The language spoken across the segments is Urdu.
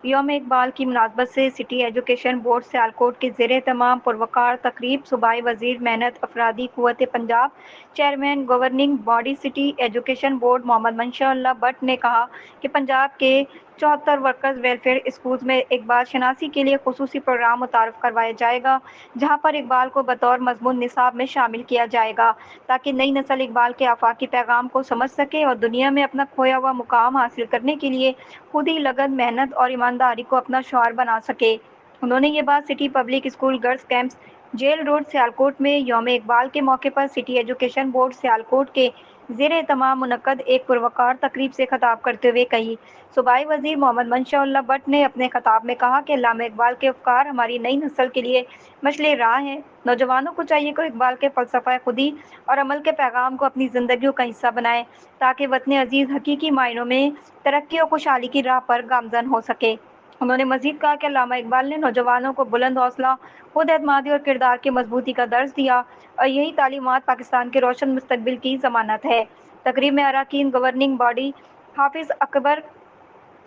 یوم اقبال کی مناسبت سے سٹی ایجوکیشن بورڈ سیالکوٹ کے زیر اہتمام پروقار تقریب صوبائی وزیر محنت افرادی قوت Punjab chairman governing body city education board Muhammad Mansha Ullah but نے کہا کہ پنجاب کے 74 ورکرز ویلفیئر اسکولز میں اقبال شناسی کے لیے خصوصی پروگرام متعارف کروایا جائے گا، جہاں پر اقبال کو بطور مضمون نصاب میں شامل کیا جائے گا تاکہ نئی نسل اقبال کے آفاقی پیغام کو سمجھ سکے اور دنیا میں اپنا کھویا ہوا مقام حاصل کرنے کے لیے خود ہی لگن، محنت اور ایمانداری کو اپنا شعار بنا سکے۔ انہوں نے یہ بات city public school girls campus jail road Sialkot میں یوم اقبال کے موقع پر سٹی ایجوکیشن بورڈ سیالکوٹ کے زیر اہتمام منعقد ایک پروقار تقریب سے خطاب کرتے ہوئے کہی۔ صوبائی وزیر محمد منشا اللہ بٹ نے اپنے خطاب میں کہا کہ علامہ اقبال کے افکار ہماری نئی نسل کے لیے مشعل راہ ہیں۔ نوجوانوں کو چاہیے کہ اقبال کے فلسفہ خودی اور عمل کے پیغام کو اپنی زندگیوں کا حصہ بنائیں تاکہ وطن عزیز حقیقی معنوں میں ترقی اور خوشحالی کی راہ پر گامزن ہو سکے۔ انہوں نے مزید کہا کہ علامہ اقبال نے نوجوانوں کو بلند حوصلہ، خود اعتمادی اور کردار کی مضبوطی کا درس دیا اور یہی تعلیمات پاکستان کے روشن مستقبل کی ضمانت ہے۔ تقریب میں اراکین گورننگ باڈی حافظ اکبر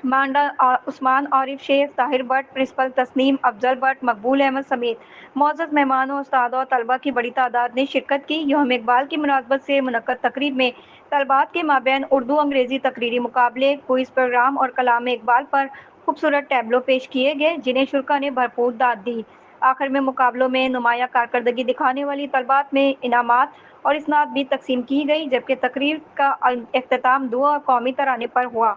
مانڈا، عثمان عارف شیخ، طاہر بٹ، پرنسپل تسنیم افضل بٹ، مقبول احمد سمیت معزز مہمانوں، استادوں اور طلباء کی بڑی تعداد نے شرکت کی۔ یوم اقبال کی مناسبت سے منعقد تقریب میں طلباء کے مابین اردو انگریزی تقریری مقابلے، کوئز پروگرام اور کلام اقبال پر خوبصورت ٹیبلو پیش کیے گئے جنہیں شرکاء نے بھرپور داد دی۔ آخر میں مقابلوں میں نمایاں کارکردگی دکھانے والی طلباء میں انعامات اور اسناد بھی تقسیم کی گئی، جبکہ تقریب کا اختتام دعا اور قومی ترانے پر ہوا۔